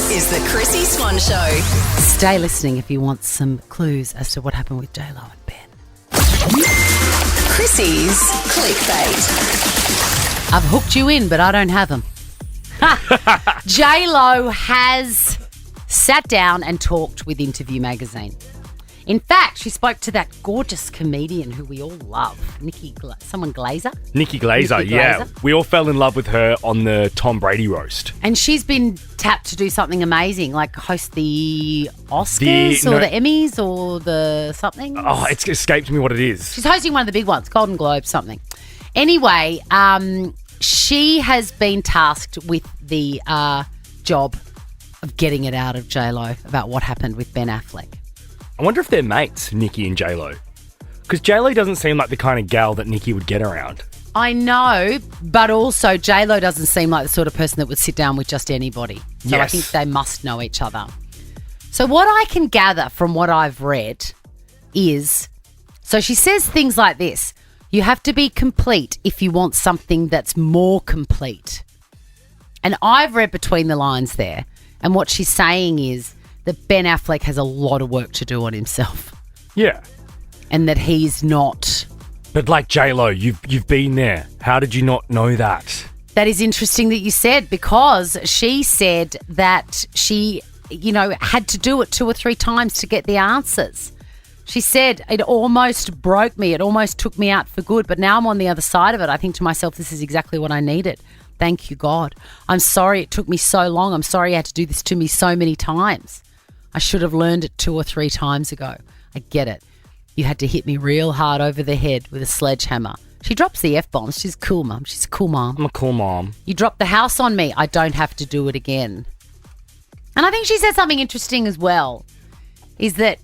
This is the Chrissy Swan Show. Stay listening if you want some clues as to what happened with J-Lo and Ben. Chrissy's Clickbait. I've hooked you in, but I don't have them. J-Lo has sat down and talked with Interview Magazine. In fact, she spoke to that gorgeous comedian who we all love, Nikki Glazer, yeah. We all fell in love with her on the Tom Brady roast. And she's been tapped to do something amazing, like host the Oscars or the Emmys or the something. Oh, it's escaped me what it is. She's hosting one of the big ones, Golden Globe something. Anyway, she has been tasked with the job of getting it out of J-Lo about what happened with Ben Affleck. I wonder if they're mates, Nikki and J-Lo. Because J-Lo doesn't seem like the kind of gal that Nikki would get around. I know, but also J-Lo doesn't seem like the sort of person that would sit down with just anybody. So yes. I think they must know each other. So what I can gather from what I've read is, so she says things like this: you have to be complete if you want something that's more complete. And I've read between the lines there, and what she's saying is that Ben Affleck has a lot of work to do on himself. Yeah. And that he's not... But like J-Lo, you've been there. How did you not know that? That is interesting that you said, because she said that she, had to do it 2 or 3 times to get the answers. She said, it almost broke me. It almost took me out for good. But now I'm on the other side of it. I think to myself, this is exactly what I needed. Thank you, God. I'm sorry it took me so long. I'm sorry you had to do this to me so many times. I should have learned it 2 or 3 times ago. I get it. You had to hit me real hard over the head with a sledgehammer. She drops the F-bombs. She's cool, Mum. She's a cool mom. I'm a cool mom. You dropped the house on me. I don't have to do it again. And I think she said something interesting as well, is that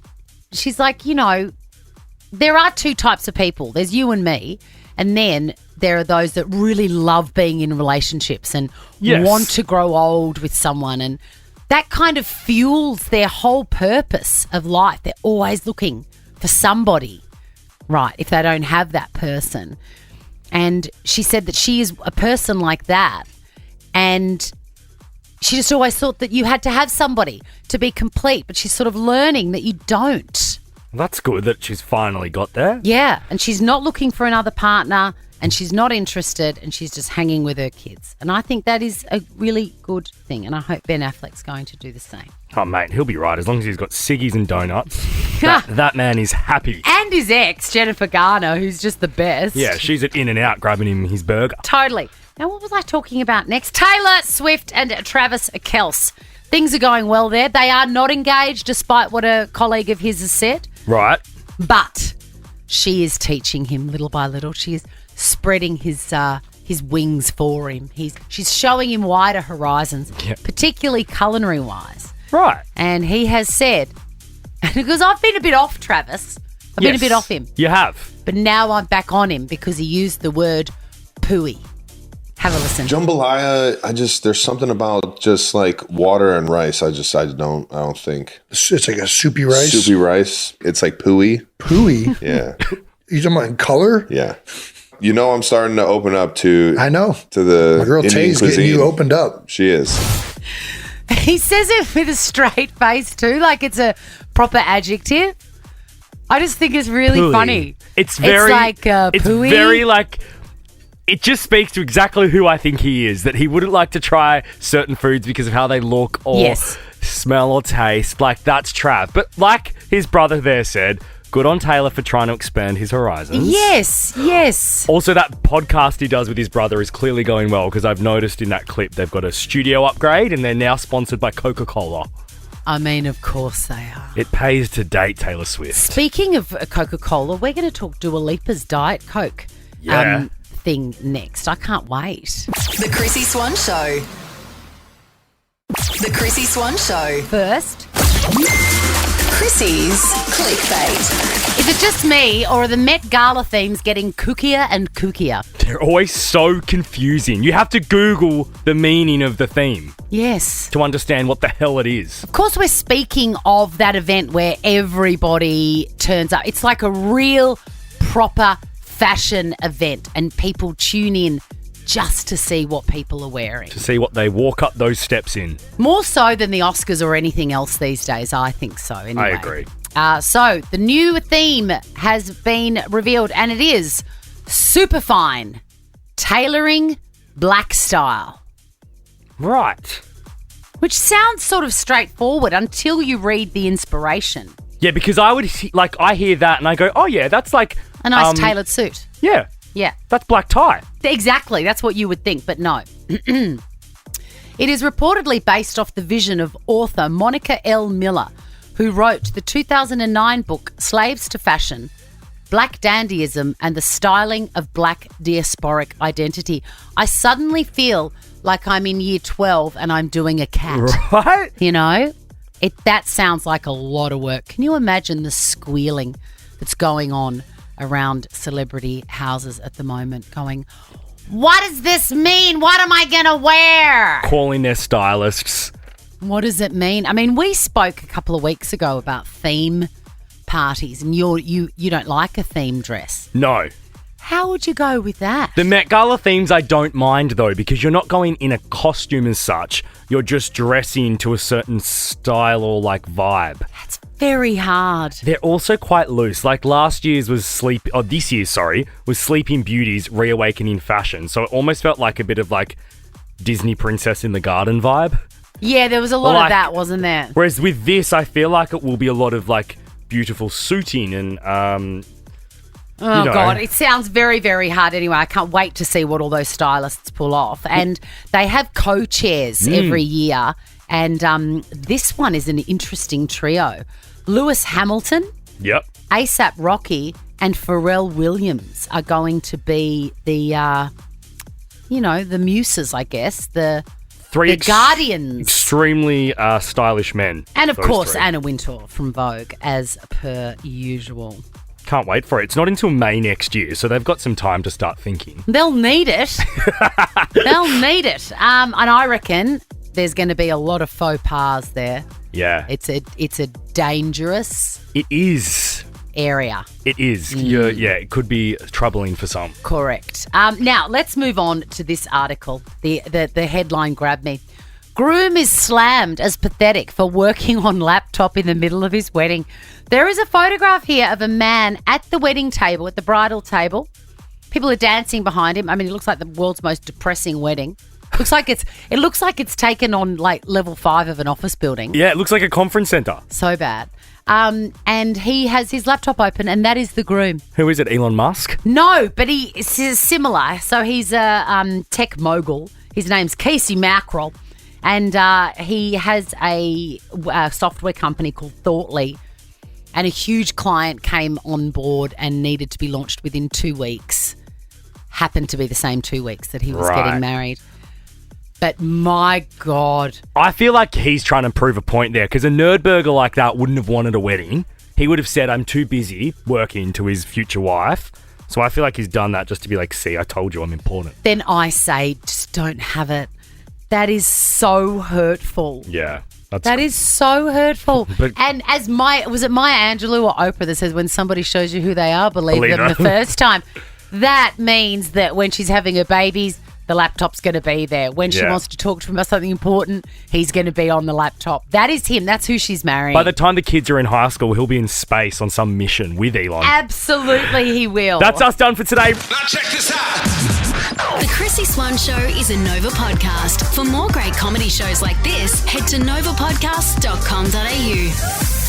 she's like, there are 2 types of people. There's you and me, and then there are those that really love being in relationships and want to grow old with someone, and that kind of fuels their whole purpose of life. They're always looking for somebody, right, if they don't have that person. And she said that she is a person like that, and she just always thought that you had to have somebody to be complete, but she's sort of learning that you don't. That's good that she's finally got there. Yeah, and she's not looking for another partner, and she's not interested, and she's just hanging with her kids. And I think that is a really good thing, and I hope Ben Affleck's going to do the same. Oh, mate, he'll be right. As long as he's got ciggies and donuts, that man is happy. And his ex, Jennifer Garner, who's just the best. Yeah, she's at In-N-Out grabbing him his burger. Totally. Now, what was I talking about next? Taylor Swift and Travis Kelce. Things are going well there. They are not engaged, despite what a colleague of his has said. Right. But she is teaching him little by little. She is spreading his wings for him. She's showing him wider horizons, particularly culinary-wise. Right. And he has said, because I've been a bit off Travis. I've been a bit off him. You have. But now I'm back on him because he used the word pooey. Have a listen. Jambalaya, there's something about just like water and rice. I don't think. It's like a soupy rice? Soupy rice. It's like pooey. Pooey? Yeah. You talking about in color? Yeah. I'm starting to open up to... I know. To the my girl Indian Tay's cuisine. Getting you opened up. She is. He says it with a straight face too, like it's a proper adjective. I just think it's really pooey. Funny. It's like pooey. It's very like... It just speaks to exactly who I think he is, that he wouldn't like to try certain foods because of how they look or smell or taste. Like, that's Trav. But like his brother there said, good on Taylor for trying to expand his horizons. Yes. Also, that podcast he does with his brother is clearly going well, because I've noticed in that clip they've got a studio upgrade and they're now sponsored by Coca-Cola. I mean, of course they are. It pays to date Taylor Swift. Speaking of Coca-Cola, we're going to talk Dua Lipa's Diet Coke. Yeah. Thing next. I can't wait. The Chrissy Swan Show. The Chrissy Swan Show. First, Chrissy's Clickbait. Is it just me, or are the Met Gala themes getting kookier and kookier? They're always so confusing. You have to Google the meaning of the theme. Yes. To understand what the hell it is. Of course, we're speaking of that event where everybody turns up. It's like a real, proper fashion event, and people tune in just to see what people are wearing. To see what they walk up those steps in. More so than the Oscars or anything else these days, I think so. Anyway. I agree. So the new theme has been revealed, and it is Superfine, tailoring black style. Right. Which sounds sort of straightforward until you read the inspiration. Yeah, because I hear that and I go, oh yeah, that's like... A nice tailored suit. Yeah. Yeah. That's black tie. Exactly. That's what you would think, but no. It is reportedly based off the vision of author Monica L. Miller, who wrote the 2009 book Slaves to Fashion, Black Dandyism and the Styling of Black Diasporic Identity. I suddenly feel like I'm in year 12 and I'm doing a cat. Right? You know? That sounds like a lot of work. Can you imagine the squealing that's going on around celebrity houses at the moment going, what does this mean? What am I going to wear? Calling their stylists. What does it mean? I mean, we spoke a couple of weeks ago about theme parties and you don't like a theme dress. No. How would you go with that? The Met Gala themes I don't mind though, because you're not going in a costume as such. You're just dressing to a certain style or like vibe. That's very hard. They're also quite loose. Like this year's was Sleeping Beauty's Reawakening Fashion. So it almost felt like a bit of like Disney Princess in the Garden vibe. Yeah, there was a lot of that, wasn't there? Whereas with this, I feel like it will be a lot of like beautiful suiting and God, it sounds very, very hard anyway. I can't wait to see what all those stylists pull off. And they have co-chairs every year. And this one is an interesting trio. Lewis Hamilton, Yep. A$AP Rocky, and Pharrell Williams are going to be the muses, I guess, the guardians. Extremely stylish men. And of those course, three. Anna Wintour from Vogue, as per usual. Can't wait for it. It's not until May next year, so they've got some time to start thinking. They'll need it. They'll need it. And I reckon there's going to be a lot of faux pas there. Yeah. It's a dangerous It is. area. It is. It could be troubling for some. Correct. Now, let's move on to this article. The headline grabbed me. Groom is slammed as pathetic for working on laptop in the middle of his wedding. There is a photograph here of a man at the wedding table, at the bridal table. People are dancing behind him. I mean, it looks like the world's most depressing wedding. It looks like it's taken on like level 5 of an office building. Yeah, it looks like a conference centre. So bad. And he has his laptop open, and that is the groom. Who is it, Elon Musk? No, but he is similar. So he's a tech mogul. His name's Casey Mackerel, and he has a software company called Thoughtly, and a huge client came on board and needed to be launched within 2 weeks. Happened to be the same 2 weeks that he was getting married. But my God. I feel like he's trying to prove a point there, because a nerdburger like that wouldn't have wanted a wedding. He would have said, I'm too busy working to his future wife. So I feel like he's done that just to be like, see, I told you I'm important. Then I say, just don't have it. That is so hurtful. Yeah. That is so hurtful. But- and was it Maya Angelou or Oprah that says when somebody shows you who they are, believe them the first time? That means that when she's having her babies, the laptop's going to be there. When she wants to talk to him about something important, he's going to be on the laptop. That is him. That's who she's marrying. By the time the kids are in high school, he'll be in space on some mission with Elon. Absolutely he will. That's us done for today. Now check this out. The Chrissy Swan Show is a Nova podcast. For more great comedy shows like this, head to novapodcast.com.au.